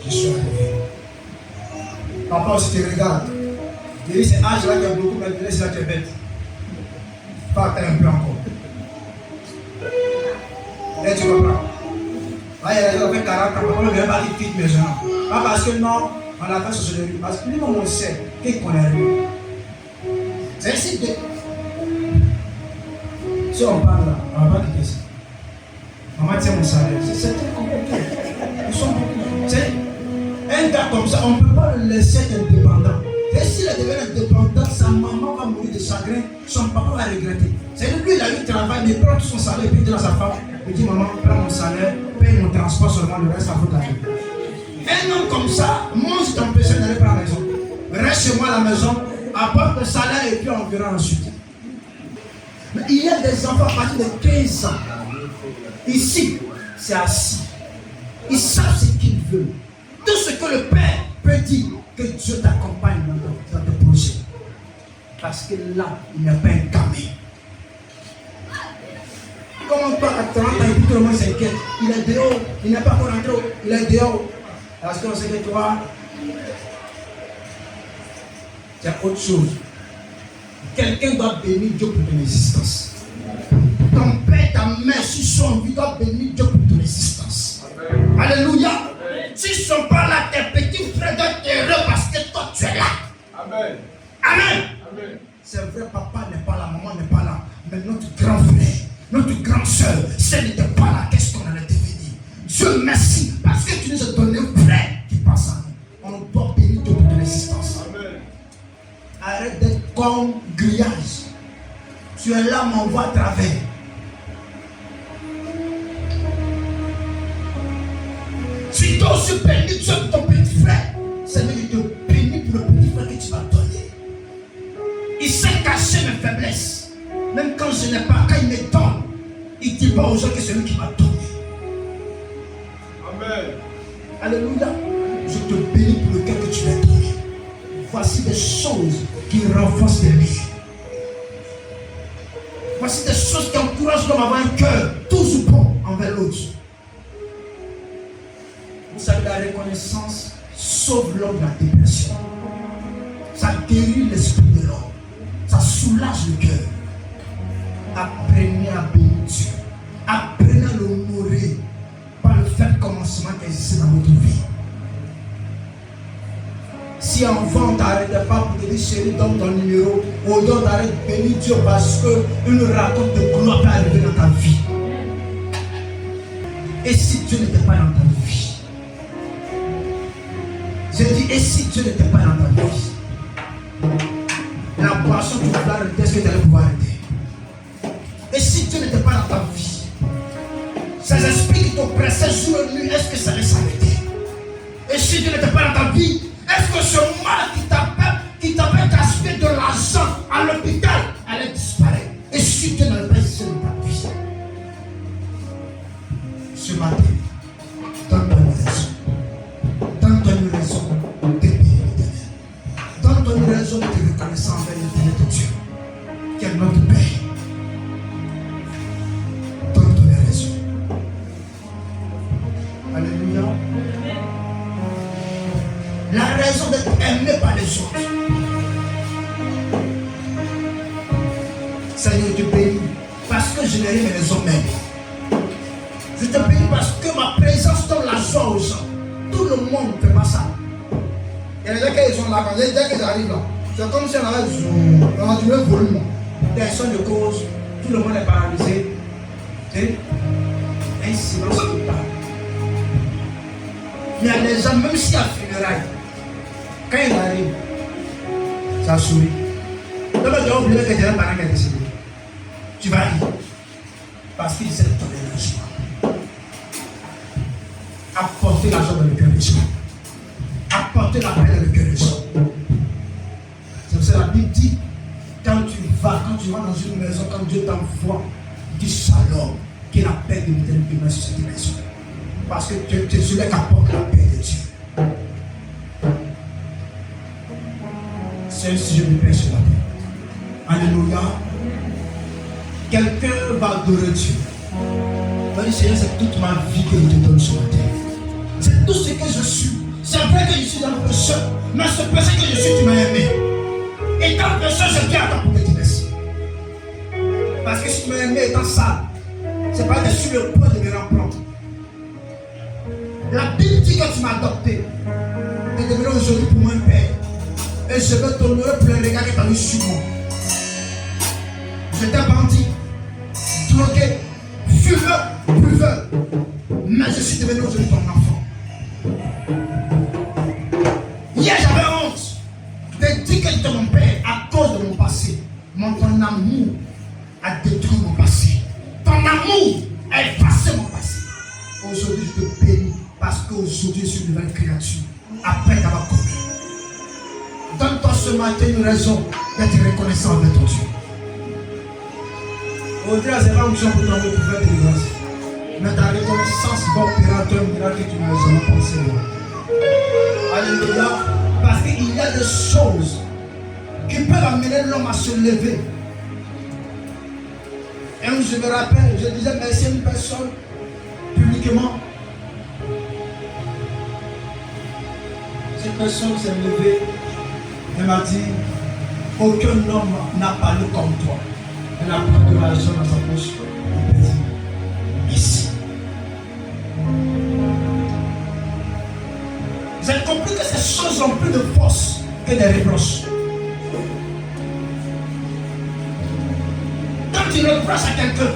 je suis arrivé. Papa aussi te regarde. Il dit c'est âge là qui a beaucoup, mais c'est là qui est bête. Pas attendre un peu encore. Et tu comprends? Là, il y a des gens qui ont fait 40 ans, papa ne vient pas dire quitte maintenant. Pas parce que non, on a fait ce de lui. Parce que lui, on sait qu'il connaît lui. C'est ici que. Si on parle là, on ne va pas quitter ça. Maman tient mon salaire. C'est très compliqué. Ils sont beaucoup. C'est un gars comme ça, on ne peut pas le laisser être indépendant. Et s'il est devenu indépendant, sa maman va mourir de chagrin, son papa va regretter. C'est lui, il a eu le travail, mais il prend tout son salaire, puis il dit à sa femme, il dit maman, prends mon salaire, paye mon transport seulement, le reste à votre vie. Un homme comme ça, mange ton péché d'aller pour la maison. Reste chez moi à la maison, apporte le salaire et puis on verra ensuite. Mais il y a des enfants à partir de 15 ans. Ici, c'est assis. Ils savent ce qu'ils veulent. Tout ce que le Père peut dire, que Dieu t'accompagne dans tes projets. Parce que là, il n'y a pas un gamin. Comment toi, à 30 ans, et puis tout le monde s'inquiète. Il est dehors, il n'est pas encore rentré, il est dehors. Parce qu'on sait que toi, c'est autre chose. Quelqu'un doit bénir Dieu pour ton existence. Ton père, ta mère, si sont vie, doit bénir Dieu pour ton existence. Alléluia. S'ils ne sont pas là, tes petits frères doivent t'aider parce que toi tu es là. Amen. Amen. Amen. C'est vrai, papa n'est pas là, maman n'est pas là. Mais notre grand frère, notre grande soeur, si elle n'était pas là, qu'est-ce qu'on allait devenir? Dieu merci, parce que tu nous as donné un frère qui passe à nous. On doit bénir Dieu pour ton existence. Amen. Arrête d'être comme grillage. Tu es là, mais on voit à travers. Si tu as aussi béni Dieu pour ton petit frère, Seigneur, je te bénis pour le petit frère que tu m'as donné. Il sait cacher mes faiblesses. Même quand je n'ai pas, quand il me donne, il ne dit pas aux gens que c'est lui qui m'a donné. Amen. Alléluia. Je te bénis pour le cœur que tu m'as donné. Voici des choses qui renforcent les liens. Voici des choses qui encouragent l'homme à avoir un cœur toujours bon envers l'autre. Vous savez, la reconnaissance sauve l'homme de la dépression. Ça guérit l'esprit de l'homme. Ça soulage le cœur. Apprenez à bénir Dieu. Apprenez à l'honorer par le fait commencement qui existe dans votre vie. Si enfant on ne t'arrête pas pour te dire chérie, donne ton numéro, ou on t'arrête de bénir Dieu parce qu'une raconte de gloire peut arriver dans ta vie. Et si Dieu n'était pas dans ta vie? Je dis, et si Dieu n'était pas dans ta vie? La boisson que tu voulais arrêter, est-ce que tu allais pouvoir arrêter? Et si Dieu n'était pas dans ta vie? Ces esprits qui t'oppressaient jour et nuit, est-ce que ça allait s'arrêter? Et si Dieu n'était pas dans ta vie, est-ce que ce mal qui t'avait gaspillé de l'argent à l'hôpital allait disparaître? Et si Dieu n'avait pas existé dans ta vie? Ce matin, donne-toi une raison. Donne-toi une raison de bénir l'Éternel. Donne-toi une raison de te reconnaître envers l'Éternel de Dieu, qui est notre Père. Donne-toi une raison. Alléluia. La raison d'être aimé par les autres. Seigneur, je te bénis parce que je n'ai rien mais les hommes même. Je te bénis parce que ma présence donne la joie aux gens. Tout le monde ne fait pas ça. Il y a des gens qui sont là, quand ils arrivent là, c'est comme si on avait du même volume. Personne ne cause, tout le monde est paralysé. Et un silence total. Il y a des gens, même s'il y a funérailles, quand il arrive, ça sourit. Donc, tu as oublié que tu as un parent qui est décédé. Tu vas rire. Parce qu'il sait donner la joie. Apporter la joie dans le cœur des gens. Apporter la paix dans le cœur des gens. C'est pour ça que la Bible dit, quand tu vas dans une maison, quand Dieu t'envoie, dis shalom, que la paix de l'Éternel demeure sur cette maison. Parce que tu es celui qui apporte la paix de Dieu. C'est un sujet de paix ce matin. Alléluia. Quelqu'un va adorer Dieu. Va dire, Seigneur, c'est toute ma vie que je te donne ce matin. C'est tout ce que je suis. C'est vrai que je suis dans le péché, mais ce péché que je suis, tu m'as aimé. Et dans le péché, je viens à toi pour que tu laisses. Parce que si tu m'as aimé étant sale, c'est pas que je suis le point de me reprendre. La Bible dit que tu m'as adopté. Tu es devenu aujourd'hui pour moi un père. Et je veux t'honorer pour le regard que tu as eu sur moi. J'étais bandit, drogué, fumeur, buveur. Mais je suis devenu aujourd'hui ton enfant. Hier j'avais honte de dire que j'étais mon père à cause de mon passé. Mais ton amour a détruit mon passé. Ton amour a effacé mon passé. Aujourd'hui je te bénis parce qu'aujourd'hui je suis une nouvelle créature. Après t'avoir connu. Donne-toi ce matin une raison d'être reconnaissant avec ton Dieu. Aujourd'hui, c'est pas une option pour tomber pour faire des grâces. Mais ta reconnaissance va opérer un miracle que tu n'as jamais pensé. Alléluia. Parce qu'il y a des choses qui peuvent amener l'homme à se lever. Et je me rappelle, je disais merci à une personne publiquement. Cette personne s'est levée. Elle m'a dit, aucun homme n'a parlé comme toi. Elle a pris de l'argent dans sa poche. Elle m'a dit, merci. Vous avez compris que ces choses ont plus de force que des reproches. Quand tu reproches à quelqu'un,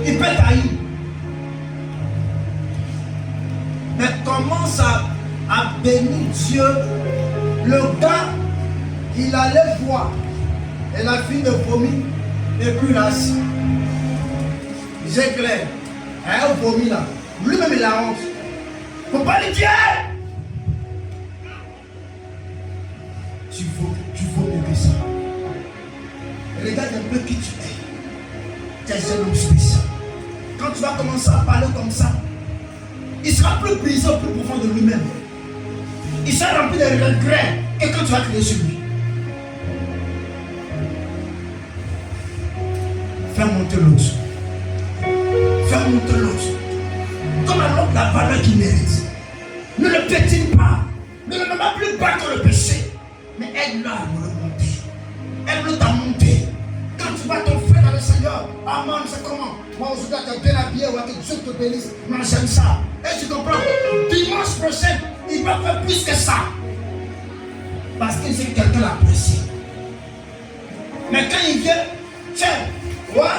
il peut t'haïr. Mais commence à bénir Dieu. Le gars, il allait voir. Et la fille de vomir et puis là, j'ai clair. Elle a vomi là. Lui-même il a honte. Faut pas lui dire. regarde un peu qui tu es. Tu es un homme spécial. Quand tu vas commencer à parler comme ça, il sera plus brisé au plus profond de lui-même. Il sera rempli de regrets que quand tu vas crier sur lui. Fais monter l'autre. Fais monter l'autre. Donne à l'autre la valeur qu'il mérite. Ne le pétine pas. Ne le mets plus bas que le péché. Mais aide-le à le monter. Aide-le à monter. Quand tu vas t'offrir dans le Seigneur, amen, c'est comment? Moi aujourd'hui, tu es bien habillé, que Dieu te bénisse. Moi j'aime ça. Et tu comprends? Dimanche prochain, il va faire plus que ça. Parce qu'il sait que quelqu'un l'apprécie. Mais quand il vient, tiens, ouais,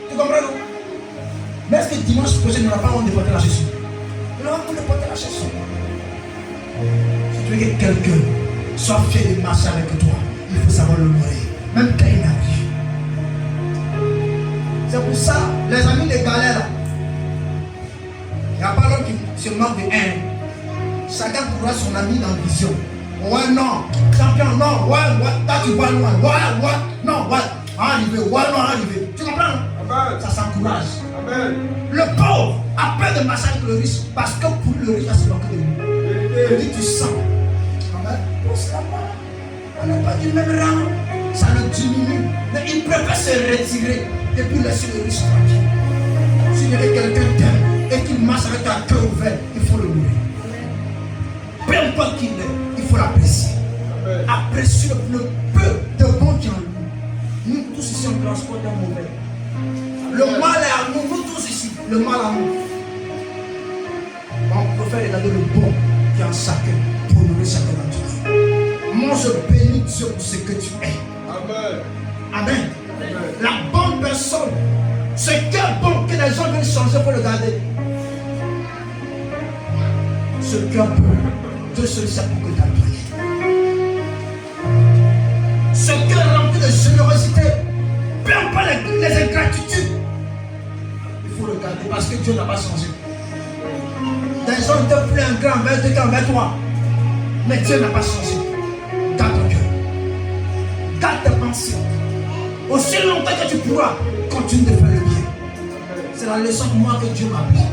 tu comprends? Mais est-ce que dimanche prochain, il ne va pas avoir déporté la chanson? Il va pas déporter la chanson. Si tu veux que quelqu'un soit fier de marcher avec toi, il faut savoir l'honorer, même quand il arrive. C'est pour ça, les amis de galère là, il n'y a pas l'homme qui se moque de haine. Chacun pourra son ami dans la vision. Ouais, non, champion, non, ouais, là tu vois loin, ouais, non, ouais, arrivé, ouais, non, arrivé. Tu comprends? Amen. Ça s'encourage. Amen. Le pauvre a peur de marcher avec le riche parce que pour le riche, il va se moquer de lui. Il dit, tu sens. Amen. On n'est pas du même rang, ça le diminue. Mais il préfère se retirer et puis laisser le riche tranquille. S'il y a quelqu'un t'aime et qu'il marche avec un cœur ouvert, il faut le louer. Peu importe qui il est, il faut l'apprécier. Apprécier le peu de bon qui est en lui. Nous tous ici, on transporte un mauvais. Le mal est à nous, nous tous ici, le mal à nous. On préfère regarder le bon qui est en chacun pour nourrir chacun d'entre nous. Moi, je bénis Dieu pour ce que tu es. Amen. Amen. La bonne personne, ce cœur bon que les gens veulent changer pour le garder. Ce cœur bon, Dieu seul sait pour que tu as prié. Ce cœur rempli de générosité, peu importe les ingratitudes, il faut le garder parce que Dieu n'a pas changé. Les gens étaient plus ingrats envers toi, mais Dieu n'a pas changé. Garde ton cœur, garde tes pensées. Aussi longtemps que tu pourras, continue de faire le bien. C'est la leçon pour moi que Dieu m'a appris.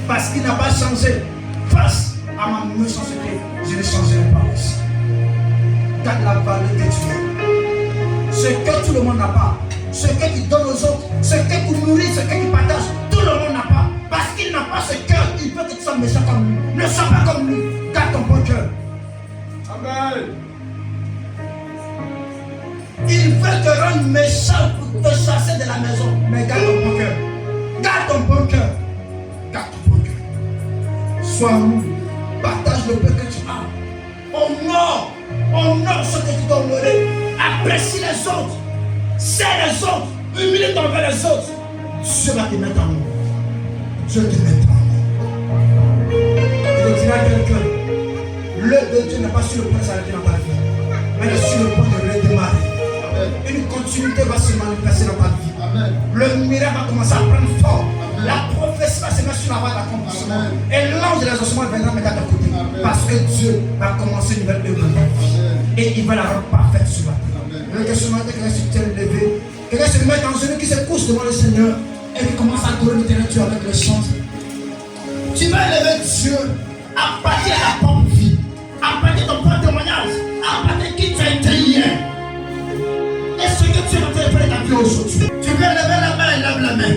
Parce qu'il n'a pas changé face à ma méchanceté, je ne changerai pas aussi. Garde la valeur que tu as. Ce que tout le monde n'a pas, ce que tu donnes aux autres, ce que tu nourris, ce que tu partages, tout le monde n'a pas. Parce qu'il n'a pas ce cœur, il veut que tu sois méchant comme lui. Ne sois pas comme lui. Garde ton bon cœur. Amen. Il veut te rendre méchant pour te chasser de la maison. Mais garde ton bon cœur. Garde ton bon cœur. Garde ton bon cœur. Sois nous. Partage le peu que tu as. Honore ce que tu dois honorer. Apprécie les autres. Serre les autres. Humilie envers les autres. Dieu va te mettre en nous. Dieu te mettra en nous. Je dirai à quelqu'un, l'œuvre de Dieu n'est pas sur le point de s'arrêter dans ta vie, mais elle est sur le point de redémarrer. Une continuité va se manifester dans ta vie. Amen. Le miracle va commencer à prendre forme. Amen. La prophétie va se mettre sur la voie d'accomplissement. Et l'ange de l'exaucement viendra mettre à ta côté. Amen. Parce que Dieu va commencer une nouvelle œuvre. Et il va la rendre parfaite sur la terre. Le questionnement de quelqu'un se tient levé. Quelqu'un se met dans celui qui se couche devant le Seigneur et qui commence à adorer l'éternel avec le chant. Tu vas élever Dieu à partir de la propre vie, à partir de ton propre témoignage, à partir de qui tu as été hier. Et ce que tu es en train de faire dans ta vie aujourd'hui. Tu veux lever la main, lève la main.